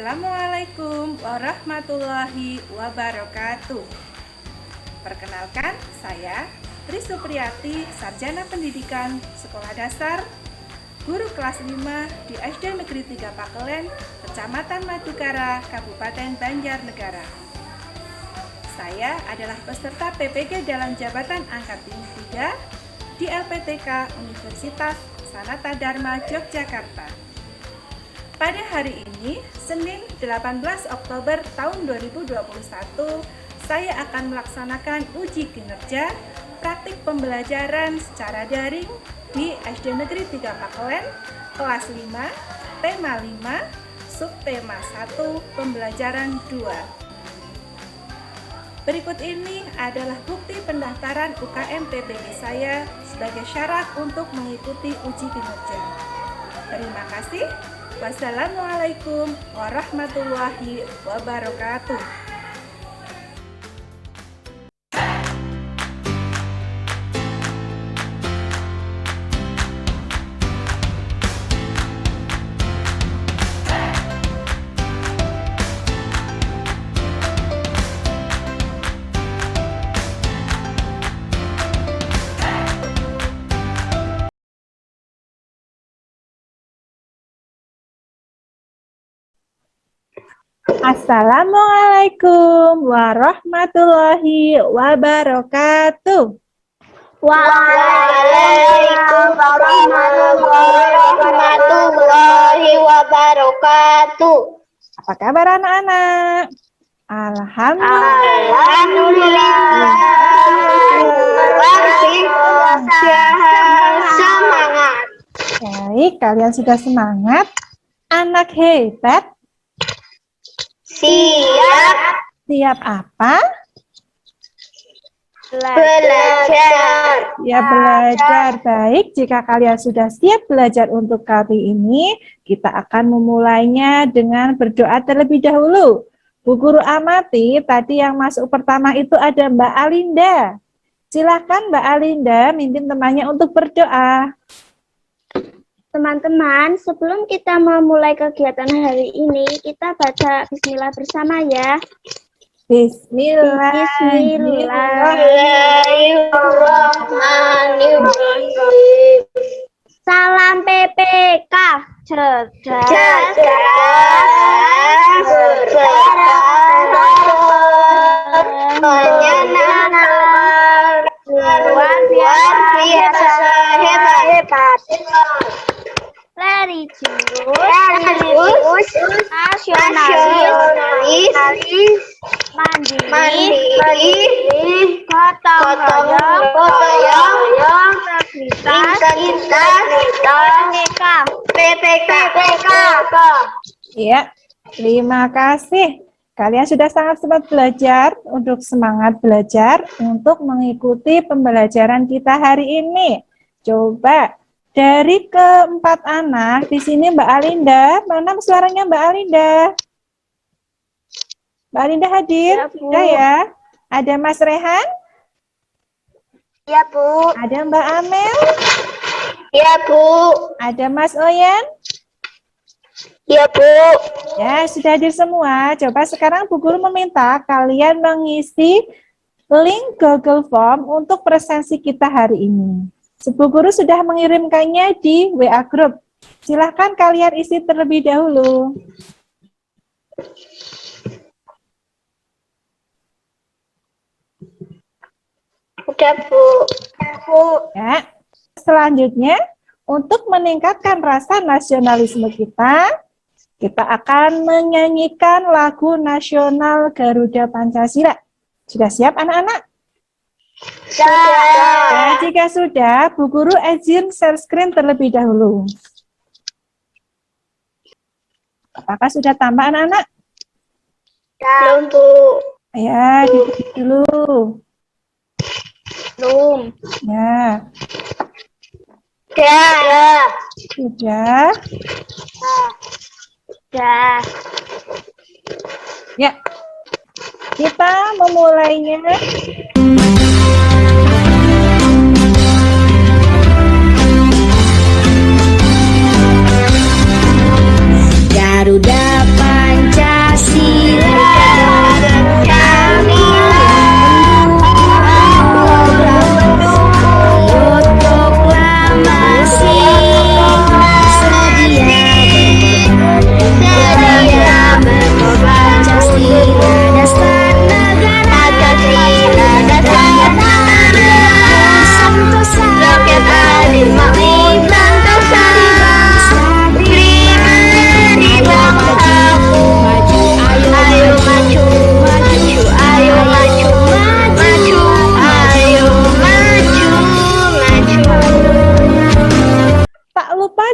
Assalamualaikum warahmatullahi wabarakatuh. Perkenalkan, saya Tri Supriyati, Sarjana Pendidikan Sekolah Dasar, guru kelas 5 di SD Negeri 3 Pakelen, Kecamatan Madukara, Kabupaten Banjarnegara. Saya adalah peserta PPG dalam jabatan Angkatan 3 di LPTK Universitas Sanata Dharma Yogyakarta. Pada hari ini, Senin 18 Oktober tahun 2021, saya akan melaksanakan uji kinerja praktik pembelajaran secara daring di SD Negeri 3 Pakelen, kelas 5, tema 5, subtema 1, pembelajaran 2. Berikut ini adalah bukti pendaftaran UKM PPG saya sebagai syarat untuk mengikuti uji kinerja. Terima kasih. Wassalamualaikum warahmatullahi wabarakatuh. Assalamualaikum warahmatullahi wabarakatuh. Waalaikumsalam warahmatullahi wabarakatuh. Apa kabar anak-anak? Alhamdulillah. Semangat. Baik, kalian sudah semangat? Anak hebat. Siap. Siap apa? Belajar. Ya, belajar. Baik, jika kalian sudah siap belajar untuk kali ini, kita akan memulainya dengan berdoa terlebih dahulu. Bu Guru amati, tadi yang masuk pertama itu ada Mbak Alinda. Silakan Mbak Alinda mimpin temannya untuk berdoa. Teman-teman, sebelum kita memulai kegiatan hari ini, kita baca bismillah bersama ya. Bismillahirrahmanirrahim. Salam PPK. Cerdas, menyenangkan, luar biasa, hebat. Religius, nasionalis, mandiri, gotong royong, integritas, PPK. Ya, terima kasih. Kalian sudah sangat semangat belajar, untuk mengikuti pembelajaran kita hari ini. Coba dari keempat anak, di sini Mbak Alinda, mana suaranya Mbak Alinda? Mbak Alinda hadir? Ya, Bu. Sudah ya? Ada Mas Rehan? Ya, Bu. Ada Mbak Amel? Ya, Bu. Ada Mas Oyen? Ya, Bu. Ya, sudah hadir semua. Coba sekarang Bu Guru meminta kalian mengisi link Google Form untuk presensi kita hari ini. Bu Guru sudah mengirimkannya di WA Group. Silahkan kalian isi terlebih dahulu. Udah, Bu. Ya. Selanjutnya, untuk meningkatkan rasa nasionalisme kita akan menyanyikan lagu nasional Garuda Pancasila. Sudah siap anak-anak? Nah, jika sudah, Bu Guru izin share screen terlebih dahulu. Apakah sudah tambah anak-anak? Belum, Bu. Ya, dulu. Belum. Ya, Sudah. sudah. Ya, kita memulainya. Garuda Pancasila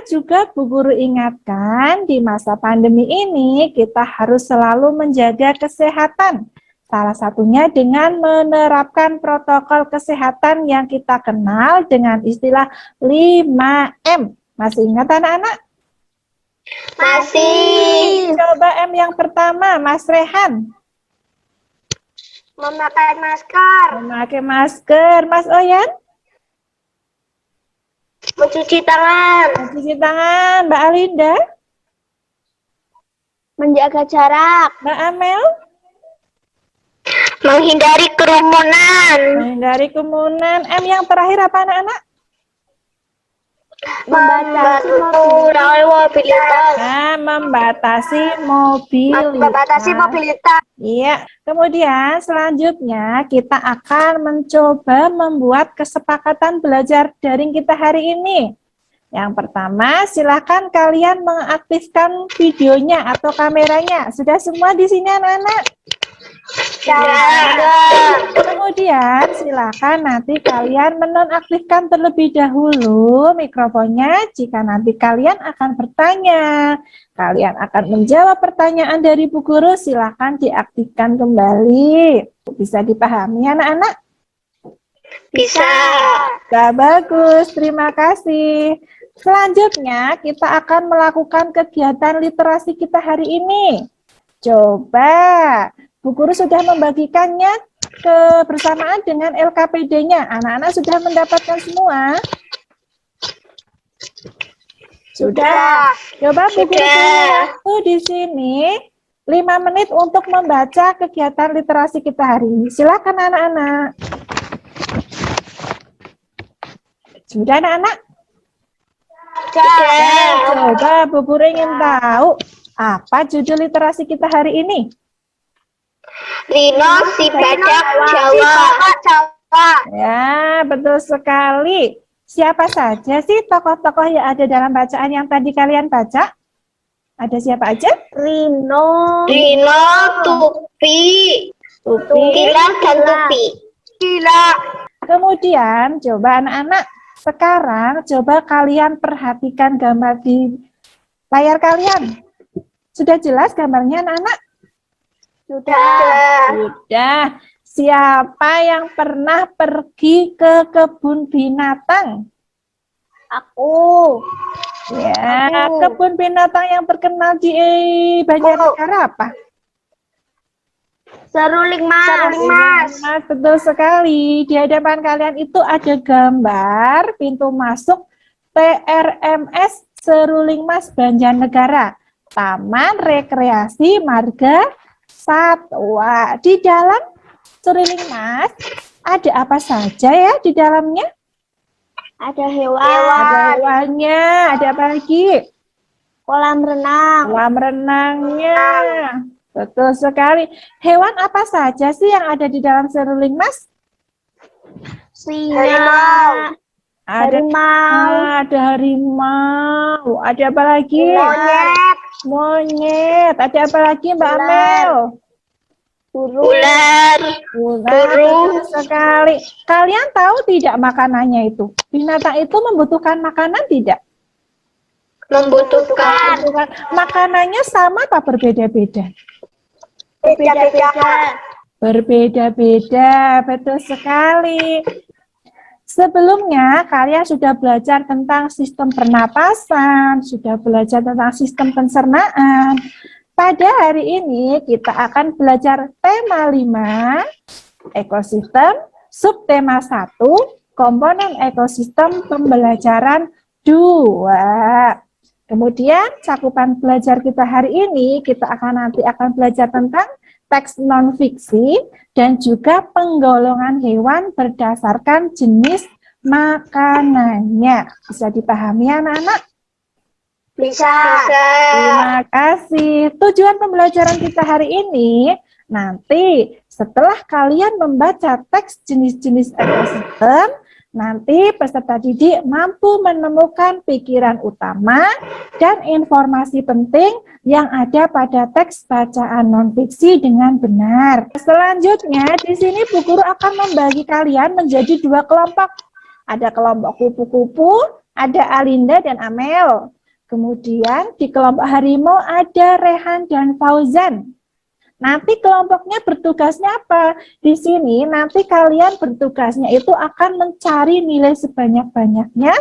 juga Bu Guru ingatkan di masa pandemi ini kita harus selalu menjaga kesehatan. Salah satunya dengan menerapkan protokol kesehatan yang kita kenal dengan istilah 5M. Masih ingat anak-anak? Masih. Coba M yang pertama, Mas Rehan. Memakai masker. Memakai masker. Mas Oyan? Mencuci tangan. Mencuci tangan. Mbak Alinda? Menjaga jarak. Mbak Amel? Menghindari kerumunan. Menghindari kerumunan. M yang terakhir apa anak-anak? Mengurangi mobilitas. Nah, membatasi mobilitas. Membatasi mobilitas. Iya, kemudian selanjutnya kita akan mencoba membuat kesepakatan belajar daring kita hari ini. Yang pertama, silakan kalian mengaktifkan videonya atau kameranya. Sudah semua di sini anak-anak? Kemudian silakan nanti kalian menonaktifkan terlebih dahulu mikrofonnya jika nanti kalian akan bertanya. Kalian akan menjawab pertanyaan dari Bu Guru, silakan diaktifkan kembali. Bisa dipahami anak-anak? Bisa. Bagus, terima kasih. Selanjutnya kita akan melakukan kegiatan literasi kita hari ini. Coba, Bu Guru sudah membagikannya kebersamaan dengan LKPD-nya. Anak-anak sudah mendapatkan semua? Sudah. Coba Bu Guru punya waktu di sini 5 menit untuk membaca kegiatan literasi kita hari ini. Silakan anak-anak. Sudah anak-anak? Coba Bu Guru ingin tahu apa judul literasi kita hari ini? Rino, si badak, Jawa. Ya, betul sekali. Siapa saja sih tokoh-tokoh yang ada dalam bacaan yang tadi kalian baca? Ada siapa aja? Rino, Tupi. Tupi. Gila dan Tupi. Gila. Kemudian, coba anak-anak, sekarang coba kalian perhatikan gambar di layar kalian. Sudah jelas gambarnya anak-anak? Sudah. Siapa yang pernah pergi ke kebun binatang? aku, Ya, kebun binatang yang terkenal di Banjarnegara apa? Seruling Mas. Mas, betul sekali. Di hadapan kalian itu ada gambar pintu masuk TRMS Seruling Mas Banjarnegara, Taman Rekreasi Marga Satwa. Di dalam Seruling Mas ada apa saja ya di dalamnya? Ada hewan, Ada hewannya, ada apa lagi? kolam renang, Kolam renangnya. Betul sekali. Hewan apa saja sih yang ada di dalam seruling Mas? singa, Ada harimau. Ada apa lagi? Monyet. Ada apa lagi Mbak Amel? Ular. Betul sekali. Kalian tahu tidak makanannya itu? Binatang itu membutuhkan makanan tidak? Membutuhkan. Makanannya sama apa berbeda-beda? Beda-beda. Berbeda-beda, betul sekali. Sebelumnya kalian sudah belajar tentang sistem pernapasan, sudah belajar tentang sistem pencernaan. Pada hari ini kita akan belajar tema 5, ekosistem, subtema 1, komponen ekosistem pembelajaran 2. Kemudian cakupan belajar kita hari ini kita nanti akan belajar tentang teks non-fiksi dan juga penggolongan hewan berdasarkan jenis makanannya. Bisa dipahami anak-anak? Bisa. Terima kasih. Tujuan pembelajaran kita hari ini, nanti setelah kalian membaca teks jenis-jenis ekosistem, nanti peserta didik mampu menemukan pikiran utama dan informasi penting yang ada pada teks bacaan non-fiksi dengan benar. Selanjutnya, di sini Bu Guru akan membagi kalian menjadi 2 kelompok. Ada kelompok kupu-kupu, ada Alinda dan Amel. Kemudian di kelompok harimau ada Rehan dan Fauzan. Nanti kelompoknya bertugasnya apa? Di sini nanti kalian bertugasnya itu akan mencari nilai sebanyak-banyaknya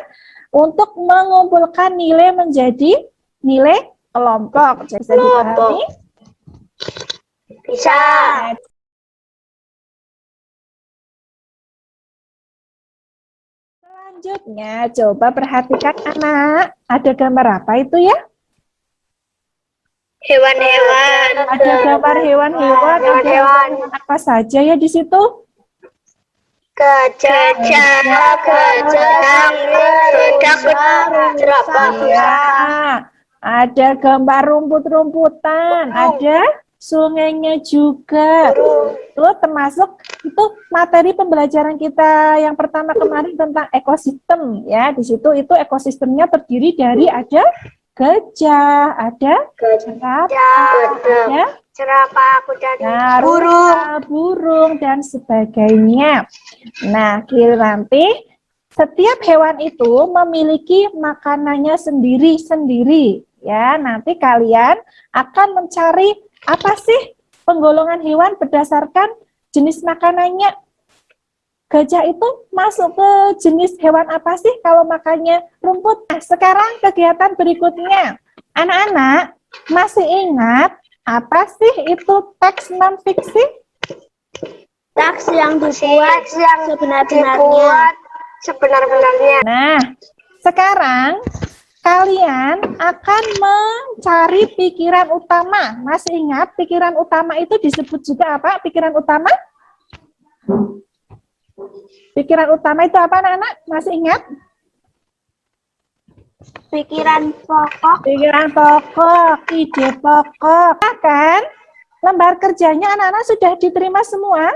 untuk mengumpulkan nilai menjadi nilai kelompok. Bisa dipahami? Bisa. Selanjutnya, coba perhatikan anak. Ada gambar apa itu ya? Hewan-hewan. Ada gambar hewan-hewan. Ada hewan apa saja ya di situ? Gajah, jerapah, Ya, ada gambar rumput-rumputan, ada sungainya juga. Itu termasuk itu materi pembelajaran kita yang pertama kemarin tentang ekosistem ya. Di situ itu ekosistemnya terdiri dari ada gajah, ada jerapah, kuda, burung dan sebagainya. Nah, nanti setiap hewan itu memiliki makanannya sendiri-sendiri ya. Nanti kalian akan mencari apa sih penggolongan hewan berdasarkan jenis makanannya. Gajah itu masuk ke jenis hewan apa sih kalau makannya rumput? Nah, sekarang kegiatan berikutnya. Anak-anak masih ingat apa sih itu teks non-fiksi? Teks yang dibuat sebenar-benarnya. Nah, sekarang kalian akan mencari pikiran utama. Masih ingat pikiran utama itu disebut juga apa? Pikiran utama? Pikiran utama itu apa anak-anak? Masih ingat? pikiran pokok. Pikiran pokok, ide pokok. Kan? Lembar kerjanya anak-anak sudah diterima semua?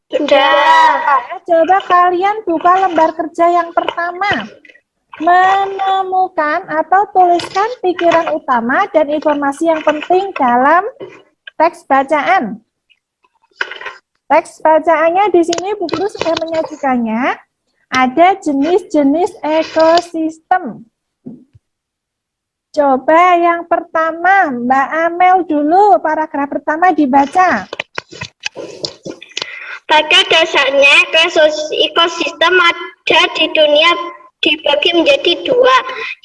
Sudah. Coba kalian buka lembar kerja yang pertama. Menemukan atau tuliskan pikiran utama dan informasi yang penting dalam teks bacaan. Teks bacaannya di sini Bu Guru sudah menyajikannya. Ada jenis-jenis ekosistem. Coba yang pertama, Mbak Amel dulu, paragraf pertama dibaca. Pada dasarnya ekosistem ada di dunia dibagi menjadi dua,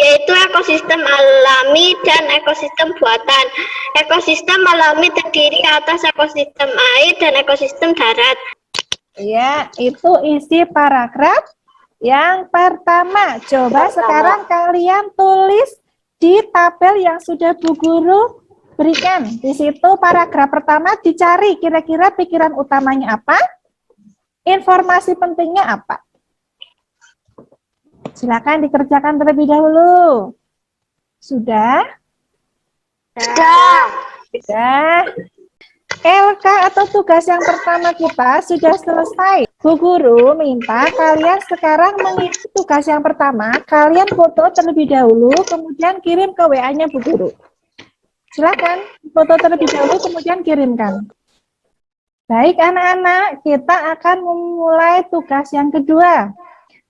yaitu ekosistem alami dan ekosistem buatan. Ekosistem alami terdiri atas ekosistem air dan ekosistem darat. Ya, itu isi paragraf yang pertama. Coba sekarang kalian tulis di tabel yang sudah Bu Guru berikan. Di situ paragraf pertama dicari kira-kira pikiran utamanya apa, informasi pentingnya apa. Silakan dikerjakan terlebih dahulu. Sudah? Sudah. LK atau tugas yang pertama kita sudah selesai. Bu Guru minta kalian sekarang mengisi tugas yang pertama. Kalian foto terlebih dahulu, kemudian kirim ke WA-nya Bu Guru. Silakan foto terlebih dahulu, kemudian kirimkan. Baik anak-anak, kita akan memulai tugas yang kedua.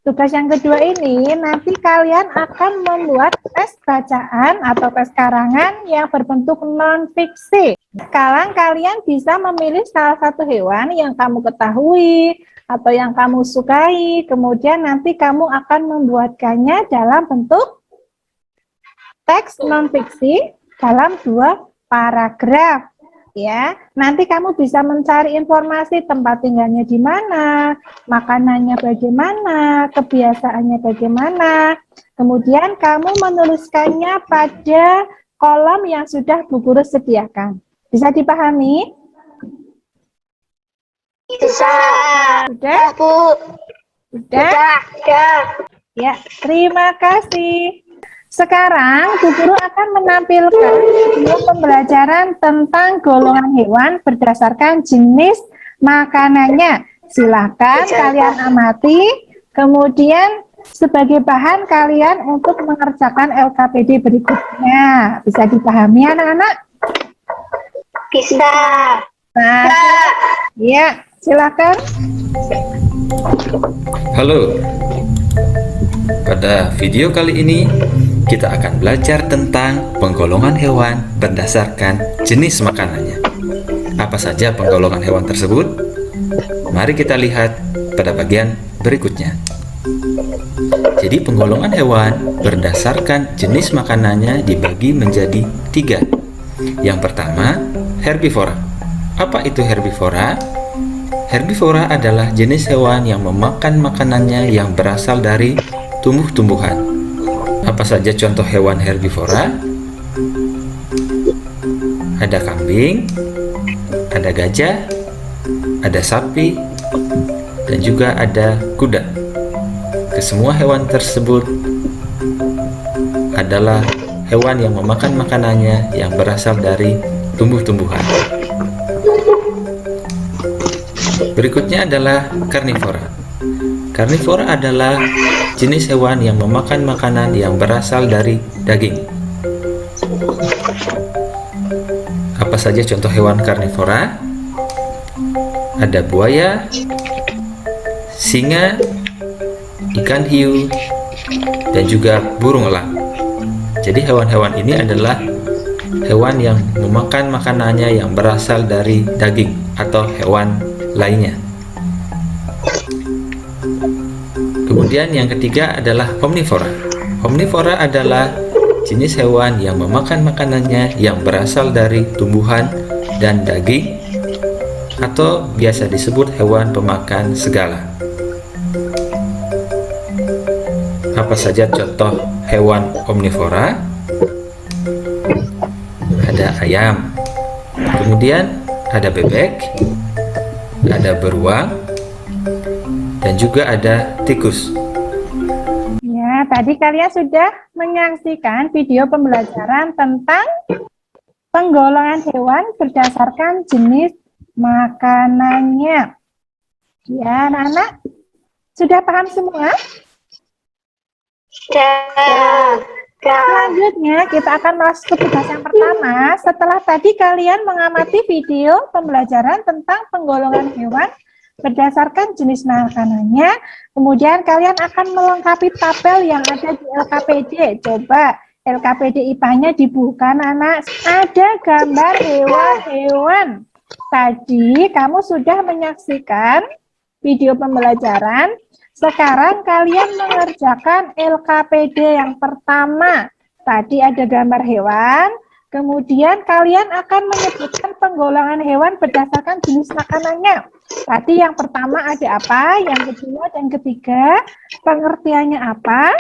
Tugas yang kedua ini nanti kalian akan membuat tes bacaan atau tes karangan yang berbentuk non-fiksi. Sekarang kalian bisa memilih salah satu hewan yang kamu ketahui atau yang kamu sukai, kemudian nanti kamu akan membuatkannya dalam bentuk teks non-fiksi dalam 2 paragraf. Ya, nanti kamu bisa mencari informasi tempat tinggalnya di mana, makanannya bagaimana, kebiasaannya bagaimana. Kemudian kamu menuliskannya pada kolom yang sudah Bu Guru sediakan. Bisa dipahami? Bisa. Sudah? Bu. Sudah? Ya, terima kasih. Sekarang Bu Guru akan menampilkan video pembelajaran tentang golongan hewan berdasarkan jenis makanannya. Silakan kalian amati, kemudian sebagai bahan kalian untuk mengerjakan LKPD berikutnya. Bisa dipahami anak-anak? Bisa. Nah, ya, silakan. Halo. Pada video kali ini kita akan belajar tentang penggolongan hewan berdasarkan jenis makanannya. Apa saja penggolongan hewan tersebut? Mari kita lihat pada bagian berikutnya. Jadi penggolongan hewan berdasarkan jenis makanannya dibagi menjadi 3. Yang pertama, herbivora. Apa itu herbivora? Herbivora adalah jenis hewan yang memakan makanannya yang berasal dari tumbuh-tumbuhan. Apa saja contoh hewan herbivora? Ada kambing, ada gajah, ada sapi, dan juga ada kuda. Kesemua hewan tersebut adalah hewan yang memakan makanannya yang berasal dari tumbuh-tumbuhan. Berikutnya adalah karnivora. Karnivora adalah jenis hewan yang memakan makanan yang berasal dari daging. Apa saja contoh hewan karnivora? Ada buaya, singa, ikan hiu, dan juga burung elang. Jadi hewan-hewan ini adalah hewan yang memakan makanannya yang berasal dari daging atau hewan lainnya. Kemudian yang ketiga adalah omnivora. Omnivora adalah jenis hewan yang memakan makanannya yang berasal dari tumbuhan dan daging, atau biasa disebut hewan pemakan segala. Apa saja contoh hewan omnivora? Ada ayam, kemudian ada bebek, ada beruang, dan juga ada tikus. Ya, tadi kalian sudah menyaksikan video pembelajaran tentang penggolongan hewan berdasarkan jenis makanannya. Ya, anak-anak sudah paham semua? Selanjutnya kita akan masuk ke tugas yang pertama. Setelah tadi kalian mengamati video pembelajaran tentang penggolongan hewan berdasarkan jenis makanannya, kemudian kalian akan melengkapi tabel yang ada di LKPD. Coba LKPD IPA-nya dibuka, anak. Ada gambar hewan-hewan. Tadi kamu sudah menyaksikan video pembelajaran. Sekarang kalian mengerjakan LKPD yang pertama. Tadi ada gambar hewan, kemudian kalian akan menyebutkan penggolongan hewan berdasarkan jenis makanannya. Tadi yang pertama ada apa, yang kedua dan ketiga, pengertiannya apa.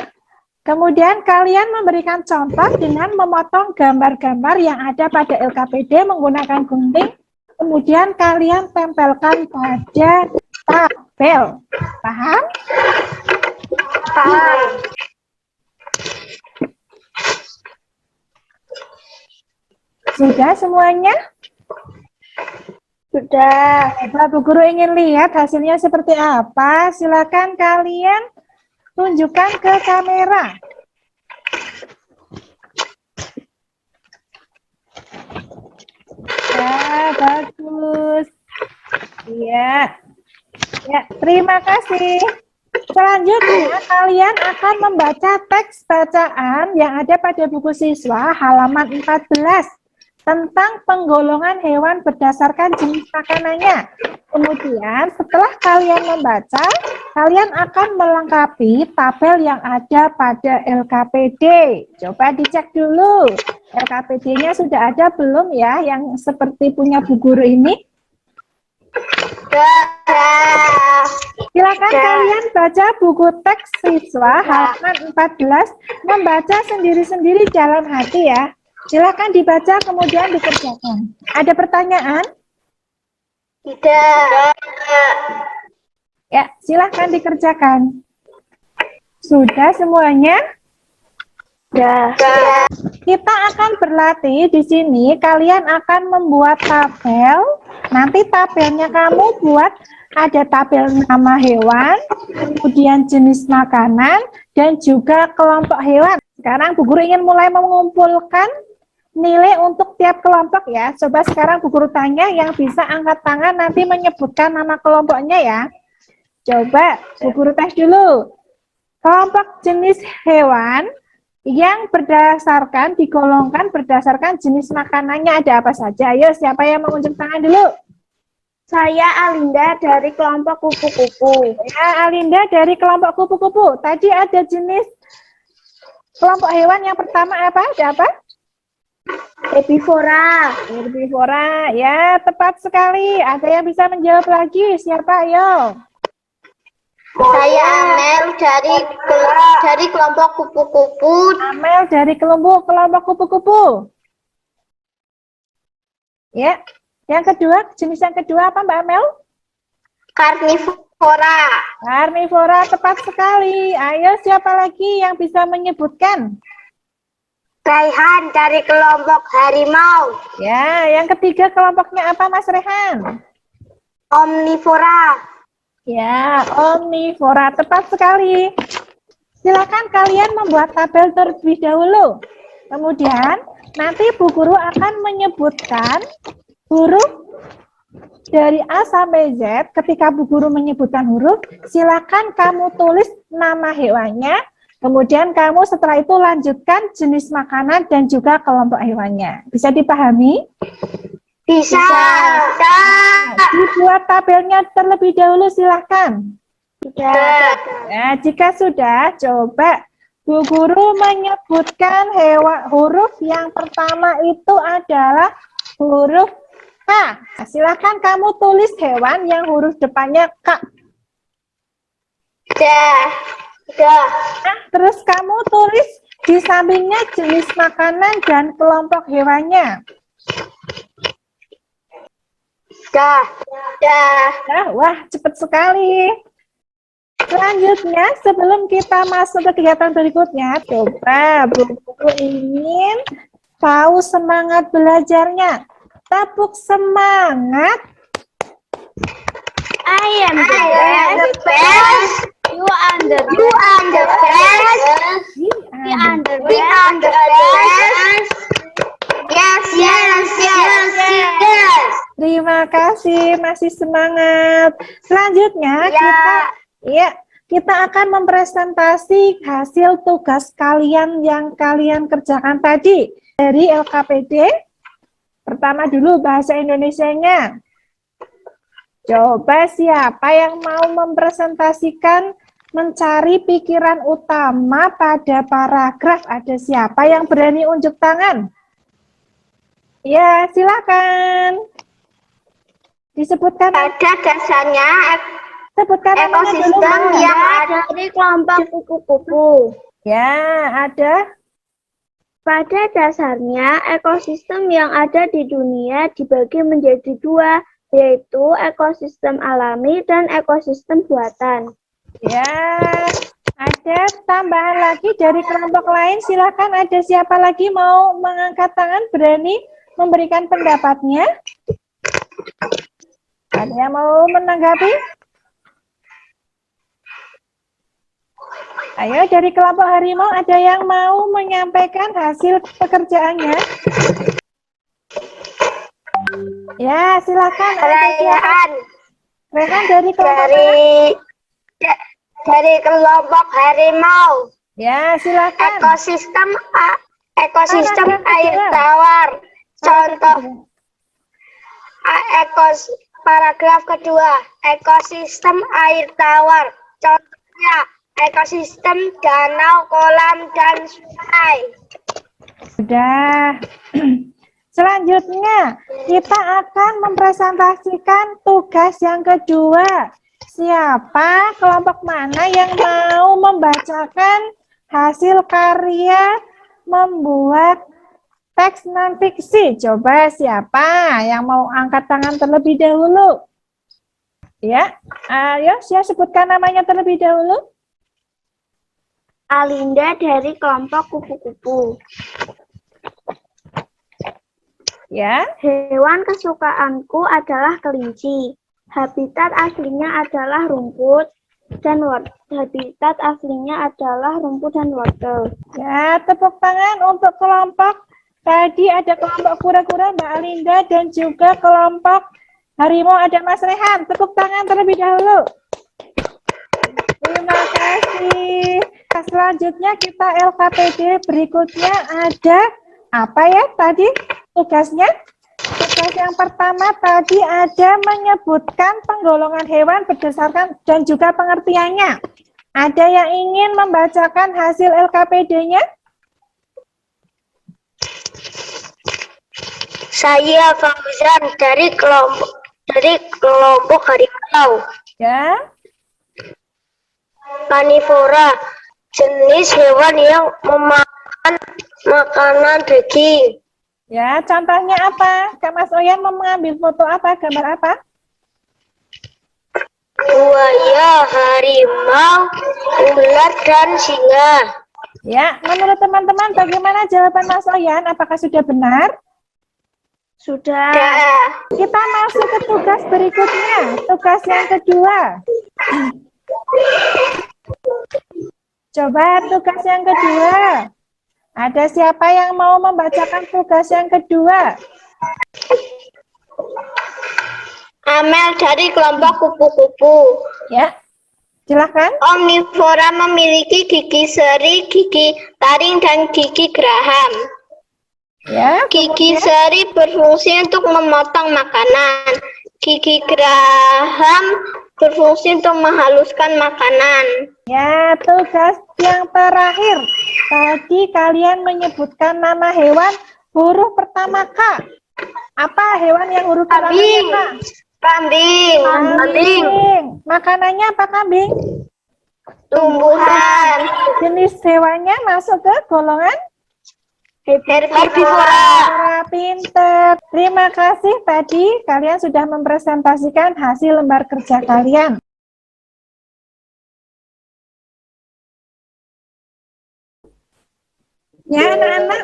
Kemudian kalian memberikan contoh dengan memotong gambar-gambar yang ada pada LKPD menggunakan gunting. Kemudian kalian tempelkan pada tabel. Paham? Paham. Sudah semuanya? Sudah. Kalau Bu Guru ingin lihat hasilnya seperti apa, silakan kalian tunjukkan ke kamera. Ya, bagus. Iya. Ya, terima kasih. Selanjutnya, kalian akan membaca teks bacaan yang ada pada buku siswa halaman 14 tentang penggolongan hewan berdasarkan jenis makanannya. Kemudian, setelah kalian membaca, kalian akan melengkapi tabel yang ada pada LKPD. Coba dicek dulu. LKPD-nya sudah ada belum ya, yang seperti punya Bu Guru ini? Silakan kalian baca buku teks siswa halaman 14, membaca sendiri-sendiri dalam hati ya. Silakan dibaca kemudian dikerjakan. Ada pertanyaan? Tidak. Ya, silakan dikerjakan. Sudah semuanya? Sudah. Kita akan berlatih di sini. Kalian akan membuat tabel. Nanti tabelnya kamu buat ada tabel nama hewan, kemudian jenis makanan, dan juga kelompok hewan. Sekarang Bu Guru ingin mulai mengumpulkan nilai untuk tiap kelompok ya. Coba sekarang Bu Guru tanya yang bisa angkat tangan nanti menyebutkan nama kelompoknya ya. Coba Bu Guru tes dulu. Kelompok jenis hewan yang berdasarkan, digolongkan berdasarkan jenis makanannya ada apa saja. Ayo, siapa yang mengunjuk tangan dulu? Saya Alinda dari kelompok kupu-kupu. Ya, Alinda dari kelompok kupu-kupu. Tadi ada jenis kelompok hewan yang pertama apa? Ada apa? Herbivora. Herbivora. Ya, tepat sekali. Ada yang bisa menjawab lagi? Siapa? Ayo. Saya Amel dari kelompok kupu-kupu. Amel dari kelompok kupu-kupu. Ya. Yang kedua, jenis yang kedua apa Mbak Amel? Karnivora. Karnivora, tepat sekali. Ayo, siapa lagi yang bisa menyebutkan? Raihan dari kelompok harimau. Ya, yang ketiga kelompoknya apa Mas Rehan? Omnivora. Ya, omnivora, tepat sekali. Silakan kalian membuat tabel terlebih dahulu. Kemudian, nanti Bu Guru akan menyebutkan huruf dari A sampai Z. Ketika Bu Guru menyebutkan huruf, silakan kamu tulis nama hewannya. Kemudian kamu setelah itu lanjutkan jenis makanan dan juga kelompok hewannya. Bisa dipahami? Bisa. Dibuat tabelnya terlebih dahulu, silakan. Sudah. Nah, jika sudah, coba Bu Guru menyebutkan huruf yang pertama itu adalah huruf K. Nah, silakan kamu tulis hewan yang huruf depannya K. Sudah. Nah, terus kamu tulis di sampingnya jenis makanan dan kelompok hewannya. Sudah. Nah, wah, cepat sekali. Selanjutnya, sebelum kita masuk ke kegiatan berikutnya, coba Bu Guru ingin tahu semangat belajarnya. Tepuk semangat. I am the the best. best. You are the You are the best. We are the We best. are the best. Yes. Terima kasih, masih semangat. Selanjutnya kita akan mempresentasi hasil tugas kalian yang kalian kerjakan tadi dari LKPD. Pertama dulu bahasa Indonesianya. Coba siapa yang mau mempresentasikan mencari pikiran utama pada paragraf? Ada siapa yang berani unjuk tangan? Ya, silakan. Disebutkan Pada dasarnya sebutkan namanya dulu, ekosistem Mbak. yang ada Dari kelompok kupu-kupu. Ya, ada. Pada dasarnya, ekosistem yang ada di dunia dibagi menjadi dua, yaitu ekosistem alami dan ekosistem buatan. Ya, ada tambahan lagi dari kelompok lain. Silakan, ada siapa lagi mau mengangkat tangan berani memberikan pendapatnya? Ada yang mau menanggapi? Ayo, dari kelompok harimau ada yang mau menyampaikan hasil pekerjaannya? Ya, silakan. Raihan Rehan dari kelompok mana? dari kelompok harimau. Ya, silakan. Ekosistem air tawar. Contoh paragraf kedua, ekosistem air tawar. Contohnya ekosistem danau, kolam, dan sungai. Sudah. Selanjutnya, kita akan mempresentasikan tugas yang kedua. Siapa, kelompok mana yang mau membacakan hasil karya membuat teks non-fiksi? Coba siapa yang mau angkat tangan terlebih dahulu? Ya, ayo saya sebutkan namanya terlebih dahulu. Alinda dari kelompok kupu-kupu. Ya, Hewan kesukaanku adalah kelinci. Habitat aslinya adalah rumput dan wortel. ya, tepuk tangan untuk kelompok. Tadi ada kelompok kura-kura Mbak Alinda dan juga kelompok harimau ada Mas Rehan. Tepuk tangan terlebih dahulu. Terima kasih. selanjutnya kita LKPD berikutnya ada apa ya tadi tugasnya? Tugas yang pertama tadi ada menyebutkan penggolongan hewan berdasarkan dan juga pengertiannya. Ada yang ingin membacakan hasil LKPD-nya? Saya Fauzan dari kelompok harimau. Ya. Karnivora, jenis hewan yang memakan makanan daging. Ya, contohnya apa? Kak Mas Oyan mau mengambil foto apa? Gambar apa? Buaya, harimau, ular, dan singa. Ya, menurut teman-teman bagaimana jawaban Mas Oyan? Apakah sudah benar? Sudah. Kita masuk ke tugas berikutnya. Tugas yang kedua. Coba tugas yang kedua. Ada siapa yang mau membacakan tugas yang kedua? Amel dari kelompok kupu-kupu. Ya, silakan. Omnivora memiliki gigi seri, gigi taring, dan gigi geraham. Ya, Gigi seri berfungsi untuk memotong makanan. Gigi geraham berfungsi untuk menghaluskan makanan. ya, tugas yang terakhir. Tadi kalian menyebutkan nama hewan huruf pertama K. Apa hewan yang huruf pertamanya Kambing. K? Kambing. Kambing. Makanannya apa kambing? Tumbuhan. Jenis hewannya masuk ke golongan Herbivora. pinter. Terima kasih tadi kalian sudah mempresentasikan hasil lembar kerja kalian. Ya anak-anak,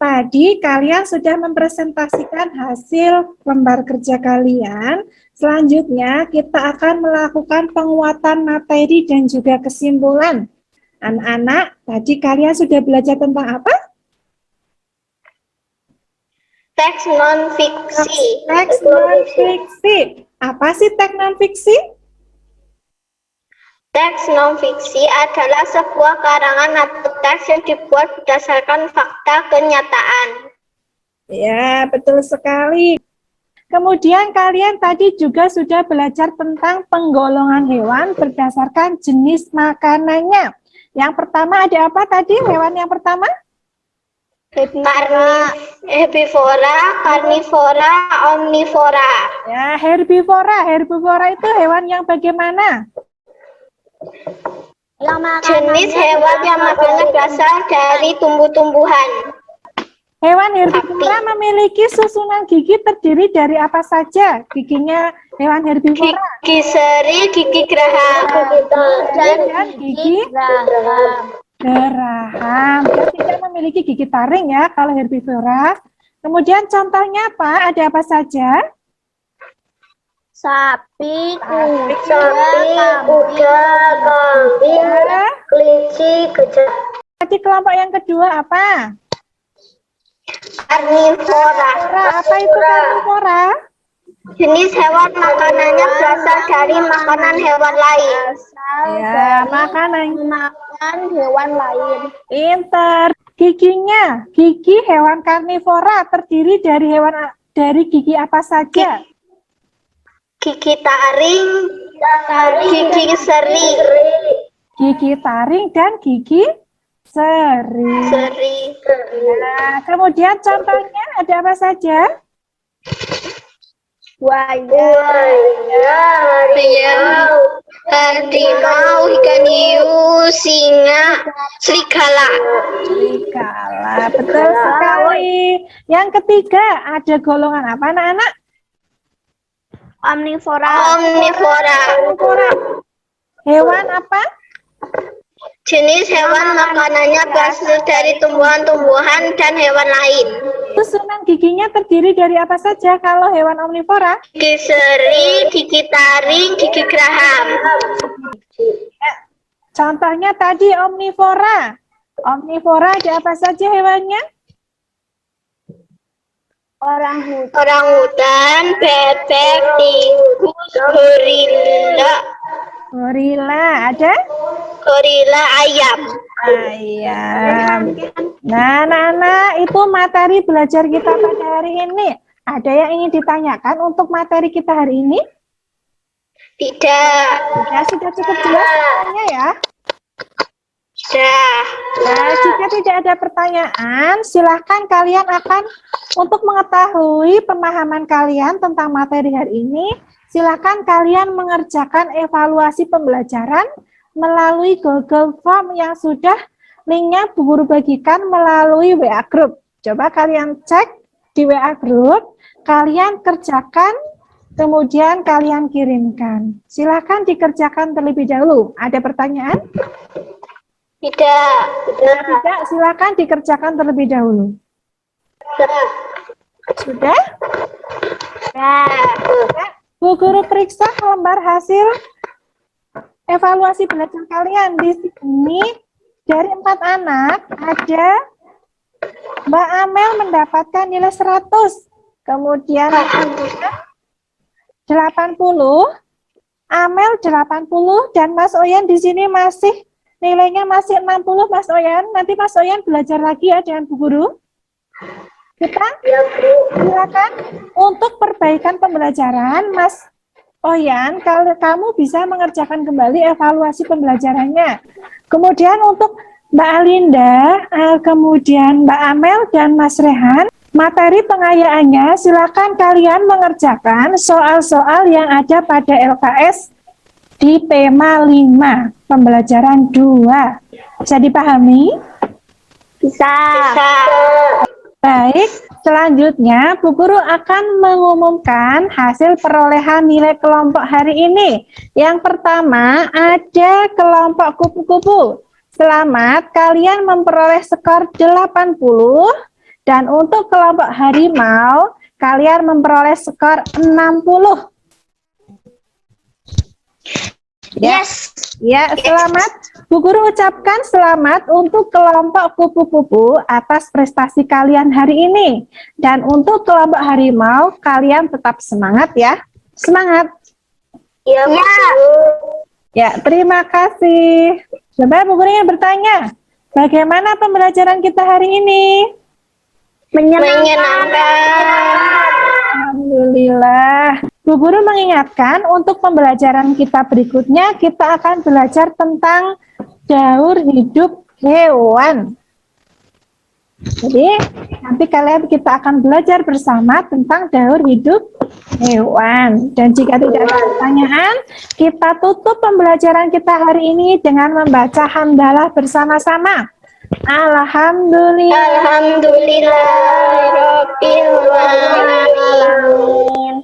tadi kalian sudah mempresentasikan hasil lembar kerja kalian. Selanjutnya kita akan melakukan penguatan materi dan juga kesimpulan. Anak-anak, tadi kalian sudah belajar tentang apa? Teks non-fiksi. Teks non-fiksi. Apa sih teks non-fiksi? Teks non-fiksi adalah sebuah karangan atau teks yang dibuat berdasarkan fakta kenyataan. Ya, betul sekali. Kemudian kalian tadi juga sudah belajar tentang penggolongan hewan berdasarkan jenis makanannya. Yang pertama ada apa tadi hewan yang pertama? Herbivora, karnivora, omnivora. Ya, herbivora. Herbivora itu hewan yang bagaimana? Jenis hewan yang makannya berasal dari tumbuh-tumbuhan. Hewan herbivora memiliki susunan gigi terdiri dari apa saja? Giginya hewan herbivora. Gigi seri, gigi geraham. Dan gigi geraham. Dia tidak memiliki gigi taring ya kalau herbivora. Kemudian contohnya apa? Ada apa saja? Sapi, Kuda, kambing, kelinci, gajah. Tadi kelompok yang kedua apa? Karnivora. Apa itu karnivora? Jenis hewan makanannya berasal dari makanan hewan lain. Ya, makanan makan hewan lain. pinter. Giginya, gigi hewan karnivora terdiri dari gigi apa saja? Gigi taring, gigi seri, Gigi taring dan gigi seri. Nah, kemudian contohnya ada apa saja? Buaya, harimau, ikan hiu, singa, serigala. Serigala, betul sekali. Yang ketiga, ada golongan apa anak-anak? omnivora, Omnivora. Hewan apa? Jenis hewan makanannya berasal dari tumbuhan-tumbuhan dan hewan lain. Susunan giginya terdiri dari apa saja kalau hewan omnivora? Gigi seri, gigi taring, gigi geraham. Contohnya tadi omnivora. Omnivora ada apa saja hewannya? Orangutan, bebek, tikus, gorila. Gorila, ada? gorila, ayam. Ayam. Nah, anak-anak, itu materi belajar kita pada hari ini. Ada yang ingin ditanyakan untuk materi kita hari ini? Tidak. Sudah cukup jelas semuanya ya? Sudah. Nah, jika tidak ada pertanyaan, silahkan kalian akan untuk mengetahui pemahaman kalian tentang materi hari ini, silahkan kalian mengerjakan evaluasi pembelajaran melalui Google Form yang sudah linknya Bu Guru bagikan melalui WA Group. Coba kalian cek di WA Group, kalian kerjakan, kemudian kalian kirimkan. Silahkan dikerjakan terlebih dahulu. Ada pertanyaan? Tidak. Tidak, silakan dikerjakan terlebih dahulu. Sudah? Ya. Bu Guru periksa lembar hasil evaluasi belajar kalian. Di sini dari 4 anak ada Mbak Amel mendapatkan nilai 100. Kemudian 80, Amel 80 dan Mas Oyan di sini masih nilainya masih 60, Mas Oyan. Nanti Mas Oyan belajar lagi ya dengan Bu Guru. Kita silakan untuk perbaikan pembelajaran, Mas Oyan. Kalau kamu bisa mengerjakan kembali evaluasi pembelajarannya. Kemudian untuk Mbak Alinda, kemudian Mbak Amel dan Mas Rehan, materi pengayaannya silakan kalian mengerjakan soal-soal yang ada pada LKS di tema 5, pembelajaran 2. Bisa dipahami? Bisa. Baik, selanjutnya Bu Guru akan mengumumkan hasil perolehan nilai kelompok hari ini. Yang pertama ada kelompok kupu-kupu. Selamat, kalian memperoleh skor 80. Dan untuk kelompok harimau, kalian memperoleh skor 60. Yes. Ya, selamat. Bu Guru ucapkan selamat untuk kelompok kupu-kupu atas prestasi kalian hari ini. Dan untuk kelompok harimau, kalian tetap semangat ya. Semangat. Ya, Bu. Ya, terima kasih. Coba Bu Guru ingin bertanya, bagaimana pembelajaran kita hari ini? Menyenangkan. Alhamdulillah. Bu Guru mengingatkan untuk pembelajaran kita berikutnya, kita akan belajar tentang daur hidup hewan. Jadi, nanti kita akan belajar bersama tentang daur hidup hewan. Dan jika tidak ada pertanyaan, kita tutup pembelajaran kita hari ini dengan membaca hamdalah bersama-sama. Alhamdulillah. Alhamdulillahirabbil alamin.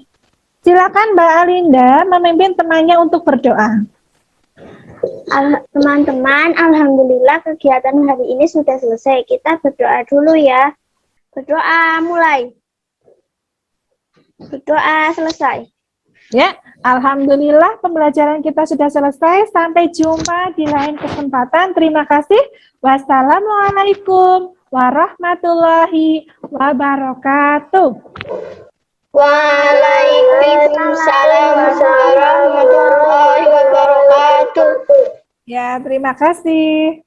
Silakan Mbak Alinda memimpin temannya untuk berdoa. Teman-teman, alhamdulillah kegiatan hari ini sudah selesai. Kita berdoa dulu ya. Berdoa mulai. Berdoa selesai. Ya, alhamdulillah pembelajaran kita sudah selesai. Sampai jumpa di lain kesempatan. Terima kasih. Wassalamualaikum warahmatullahi wabarakatuh. Waalaikumsalam warahmatullahi wabarakatuh. Ya, terima kasih.